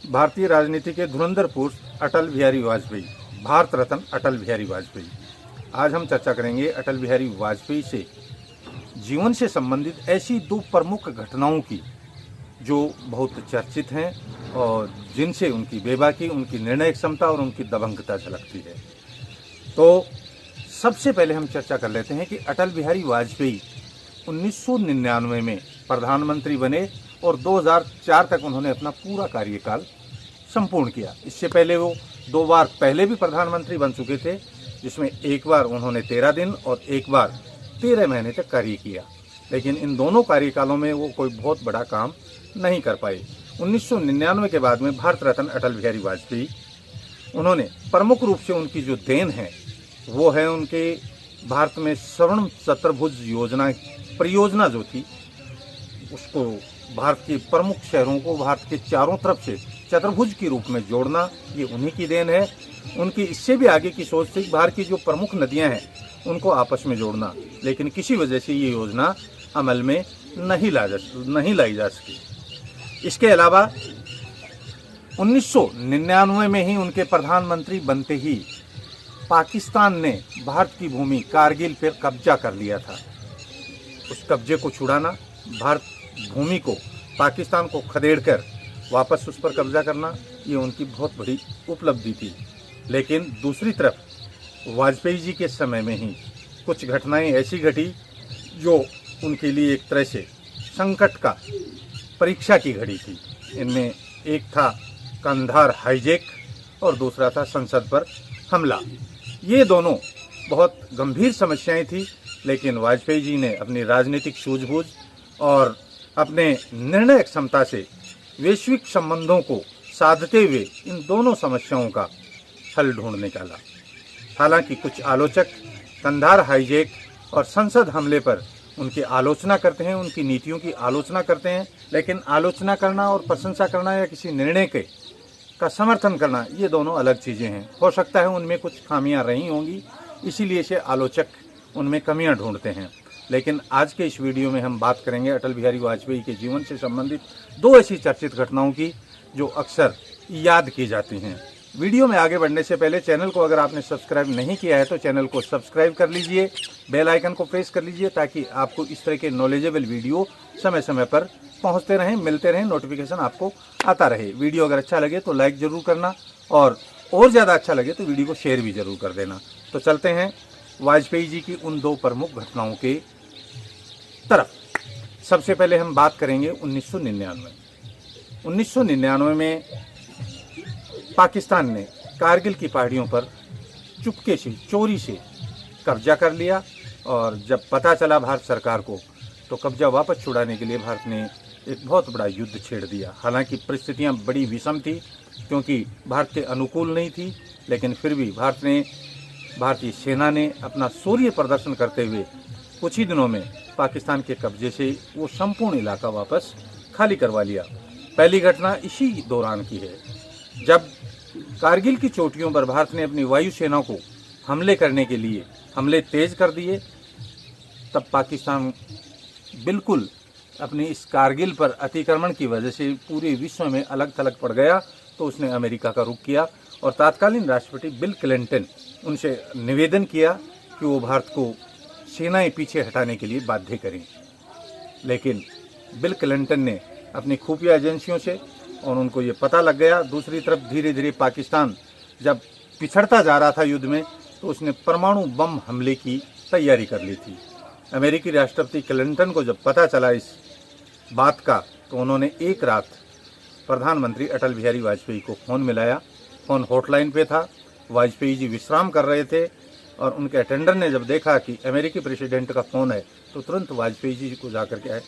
भारतीय राजनीति के धुरंधर पुरुष अटल बिहारी वाजपेयी, भारत रत्न अटल बिहारी वाजपेयी। आज हम चर्चा करेंगे अटल बिहारी वाजपेयी से जीवन से संबंधित ऐसी दो प्रमुख घटनाओं की जो बहुत चर्चित हैं और जिनसे उनकी बेबाकी, उनकी निर्णय क्षमता और उनकी दबंगता झलकती है। तो सबसे पहले हम चर्चा कर लेते हैं कि अटल बिहारी वाजपेयी 1999 में प्रधानमंत्री बने और 2004 तक उन्होंने अपना पूरा कार्यकाल संपूर्ण किया। इससे पहले वो 2 बार पहले भी प्रधानमंत्री बन चुके थे, जिसमें एक बार उन्होंने 13 दिन और एक बार 13 महीने तक कार्य किया, लेकिन इन दोनों कार्यकालों में वो कोई बहुत बड़ा काम नहीं कर पाए। 1999 के बाद में भारत रत्न अटल बिहारी वाजपेयी, उन्होंने प्रमुख रूप से उनकी जो देन है वो है उनके भारत में स्वर्ण चतुर्भुज योजना परियोजना जो थी, उसको भारत के प्रमुख शहरों को भारत के चारों तरफ से चतुर्भुज के रूप में जोड़ना, ये उन्हीं की देन है। उनकी इससे भी आगे की सोच थी भारत की जो प्रमुख नदियां हैं उनको आपस में जोड़ना, लेकिन किसी वजह से ये योजना अमल में नहीं लाई जा सकी। इसके अलावा 1999 में ही उनके प्रधानमंत्री बनते ही पाकिस्तान ने भारत की भूमि कारगिल पर कब्जा कर लिया था। उस कब्जे को छुड़ाना, भारत भूमि को पाकिस्तान को खदेड़कर वापस उस पर कब्जा करना, ये उनकी बहुत बड़ी उपलब्धि थी। लेकिन दूसरी तरफ वाजपेयी जी के समय में ही कुछ घटनाएं ऐसी घटी जो उनके लिए एक तरह से संकट का परीक्षा की घड़ी थी। इनमें एक था कंधार हाईजैक और दूसरा था संसद पर हमला। ये दोनों बहुत गंभीर समस्याएं थी, लेकिन वाजपेयी जी ने अपनी राजनीतिक सूझबूझ और अपने निर्णय क्षमता से वैश्विक संबंधों को साधते हुए इन दोनों समस्याओं का हल ढूंढ निकाला। हालांकि कुछ आलोचक कंधार हाईजैक और संसद हमले पर उनकी आलोचना करते हैं, उनकी नीतियों की आलोचना करते हैं, लेकिन आलोचना करना और प्रशंसा करना या किसी निर्णय का समर्थन करना, ये दोनों अलग चीज़ें हैं। हो सकता है उनमें कुछ खामियां रही होंगी, इसीलिए से आलोचक उनमें कमियां ढूंढते हैं। लेकिन आज के इस वीडियो में हम बात करेंगे अटल बिहारी वाजपेयी के जीवन से संबंधित दो ऐसी चर्चित घटनाओं की जो अक्सर याद की जाती हैं। वीडियो में आगे बढ़ने से पहले चैनल को अगर आपने सब्सक्राइब नहीं किया है तो चैनल को सब्सक्राइब कर लीजिए, बेल आइकन को प्रेस कर लीजिए ताकि आपको इस तरह के नॉलेजेबल वीडियो समय समय पर पहुंचते रहें, मिलते रहें, नोटिफिकेशन आपको आता रहे। वीडियो अगर अच्छा लगे तो लाइक ज़रूर करना और ज़्यादा अच्छा लगे तो वीडियो को शेयर भी ज़रूर कर देना। तो चलते हैं वाजपेयी जी की उन दो प्रमुख घटनाओं के तरफ। सबसे पहले हम बात करेंगे 1999। 1999 में पाकिस्तान ने कारगिल की पहाड़ियों पर चुपके से, चोरी से कब्जा कर लिया और जब पता चला भारत सरकार को तो कब्जा वापस छुड़ाने के लिए भारत ने एक बहुत बड़ा युद्ध छेड़ दिया। हालांकि परिस्थितियां बड़ी विषम थी क्योंकि भारत के अनुकूल नहीं थी, लेकिन फिर भी भारतीय सेना ने अपना शौर्य प्रदर्शन करते हुए कुछ ही दिनों में पाकिस्तान के कब्जे से वो संपूर्ण इलाका वापस खाली करवा लिया। पहली घटना इसी दौरान की है जब कारगिल की चोटियों पर भारत ने अपनी वायुसेना को हमले करने के लिए हमले तेज कर दिए। तब पाकिस्तान बिल्कुल अपनी इस कारगिल पर अतिक्रमण की वजह से पूरे विश्व में अलग थलग पड़ गया, तो उसने अमेरिका का रुख किया और तत्कालीन राष्ट्रपति बिल क्लिंटन उनसे निवेदन किया कि वो भारत को सेनाएं पीछे हटाने के लिए बाध्य करें। लेकिन बिल क्लिंटन ने अपनी खुफिया एजेंसियों से, और उनको ये पता लग गया, दूसरी तरफ धीरे धीरे पाकिस्तान जब पिछड़ता जा रहा था युद्ध में, तो उसने परमाणु बम हमले की तैयारी कर ली थी। अमेरिकी राष्ट्रपति क्लिंटन को जब पता चला इस बात का, तो उन्होंने एक रात प्रधानमंत्री अटल बिहारी वाजपेयी को फ़ोन मिलाया। फ़ोन हॉटलाइन पे था, वाजपेयी जी विश्राम कर रहे थे और उनके अटेंडर ने जब देखा कि अमेरिकी प्रेसिडेंट का फ़ोन है तो तुरंत वाजपेयी जी को जाकर के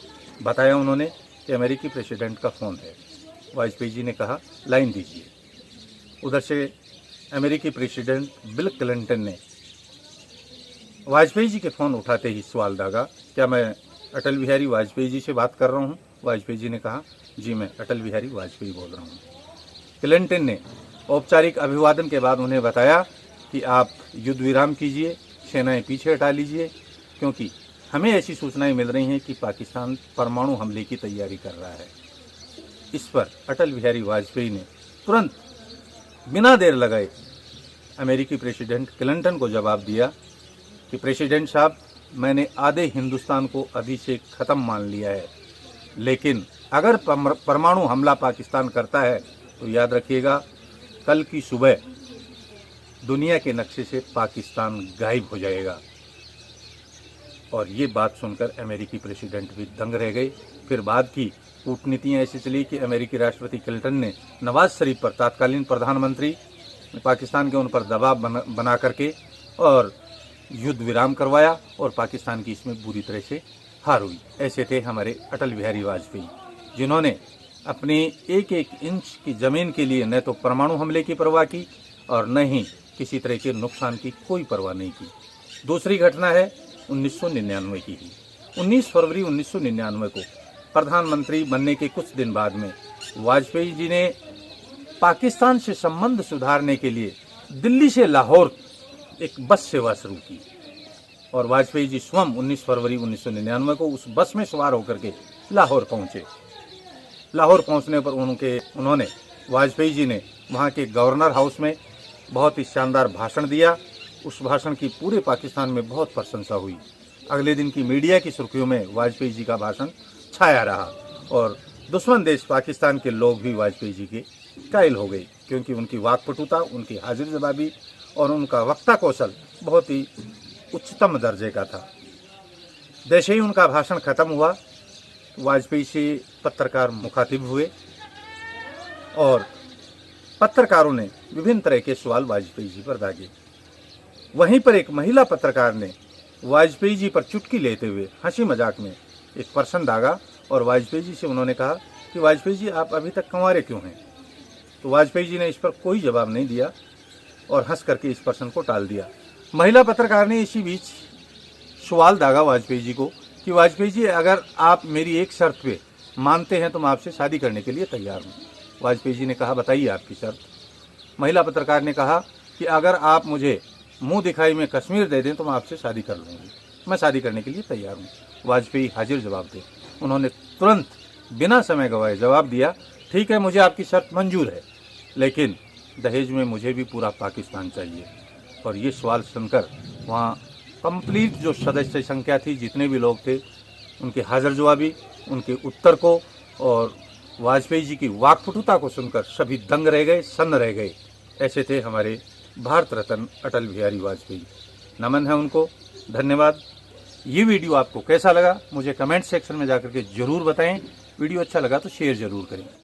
बताया उन्होंने कि अमेरिकी प्रेसिडेंट का फ़ोन है। वाजपेयी जी ने कहा लाइन दीजिए। उधर से अमेरिकी प्रेसिडेंट बिल क्लिंटन ने वाजपेयी जी के फ़ोन उठाते ही सवाल दागा, क्या मैं अटल बिहारी वाजपेयी जी से बात कर रहा हूँ? वाजपेयी जी ने कहा जी मैं अटल बिहारी वाजपेयी बोल रहा हूँ। क्लिंटन ने औपचारिक अभिवादन के बाद उन्हें बताया कि आप युद्ध विराम कीजिए, सेनाएं पीछे हटा लीजिए, क्योंकि हमें ऐसी सूचनाएं मिल रही हैं कि पाकिस्तान परमाणु हमले की तैयारी कर रहा है। इस पर अटल बिहारी वाजपेयी ने तुरंत बिना देर लगाए अमेरिकी प्रेसिडेंट क्लिंटन को जवाब दिया कि प्रेसिडेंट साहब, मैंने आधे हिंदुस्तान को अभी से ख़त्म मान लिया है, लेकिन अगर परमाणु हमला पाकिस्तान करता है तो याद रखिएगा कल की सुबह दुनिया के नक्शे से पाकिस्तान गायब हो जाएगा। और ये बात सुनकर अमेरिकी प्रेसिडेंट भी दंग रह गए। फिर बाद की कूटनीतियाँ ऐसी चली कि अमेरिकी राष्ट्रपति क्लिंटन ने नवाज शरीफ पर, तत्कालीन प्रधानमंत्री पाकिस्तान के, उन पर दबाव बना करके और युद्ध विराम करवाया और पाकिस्तान की इसमें बुरी तरह से हार हुई। ऐसे थे हमारे अटल बिहारी वाजपेयी, जिन्होंने अपनी एक एक इंच की ज़मीन के लिए न तो परमाणु हमले की परवाह की और न ही किसी तरह के नुकसान की कोई परवाह नहीं की। दूसरी घटना है 1999 की ही। 19 फरवरी 1999 को प्रधानमंत्री बनने के कुछ दिन बाद में वाजपेयी जी ने पाकिस्तान से संबंध सुधारने के लिए दिल्ली से लाहौर एक बस सेवा शुरू की और वाजपेयी जी स्वयं 19 फरवरी 1999 को उस बस में सवार होकर के लाहौर पहुंचे। लाहौर पहुंचने पर उन्होंने वाजपेयी जी ने वहां के गवर्नर हाउस में बहुत ही शानदार भाषण दिया। उस भाषण की पूरे पाकिस्तान में बहुत प्रशंसा हुई। अगले दिन की मीडिया की सुर्खियों में वाजपेयी जी का भाषण छाया रहा और दुश्मन देश पाकिस्तान के लोग भी वाजपेयी जी के कायल हो गए, क्योंकि उनकी वाकपटुता, उनकी हाजिर जवाबी और उनका वक्ता कौशल बहुत ही उच्चतम दर्जे का था। जैसे ही उनका भाषण खत्म हुआ, वाजपेयी से पत्रकार मुखातिब हुए और पत्रकारों ने विभिन्न तरह के सवाल वाजपेयी जी पर दागे। वहीं पर एक महिला पत्रकार ने वाजपेयी जी पर चुटकी लेते हुए हंसी मजाक में एक प्रश्न दागा और वाजपेयी जी से उन्होंने कहा कि वाजपेयी जी, आप अभी तक कंवारे क्यों हैं? तो वाजपेयी जी ने इस पर कोई जवाब नहीं दिया और हंस करके इस प्रश्न को टाल दिया। महिला पत्रकार ने इसी बीच सवाल दागा वाजपेयी जी को कि वाजपेयी जी, अगर आप मेरी एक शर्त पे मानते हैं तो मैं आपसे शादी करने के लिए तैयार हूँ। वाजपेयी जी ने कहा, बताइए आपकी शर्त। महिला पत्रकार ने कहा कि अगर आप मुझे मुंह दिखाई में कश्मीर दे दें तो मैं आपसे शादी कर लूँगी, मैं शादी करने के लिए तैयार हूँ। वाजपेयी हाजिर जवाब थे। उन्होंने तुरंत बिना समय गवाए जवाब दिया, ठीक है, मुझे आपकी शर्त मंजूर है, लेकिन दहेज में मुझे भी पूरा पाकिस्तान चाहिए। और ये सवाल सुनकर वहाँ कंप्लीट जो सदस्य संख्या थी, जितने भी लोग थे, उनके हाजिर जवाबी, उनके उत्तर को और वाजपेयी जी की वाकपटुता को सुनकर सभी दंग रह गए, सन्न रह गए। ऐसे थे हमारे भारत रत्न अटल बिहारी वाजपेयी। नमन है उनको, धन्यवाद। ये वीडियो आपको कैसा लगा मुझे कमेंट सेक्शन में जाकर के जरूर बताएं। वीडियो अच्छा लगा तो शेयर जरूर करें।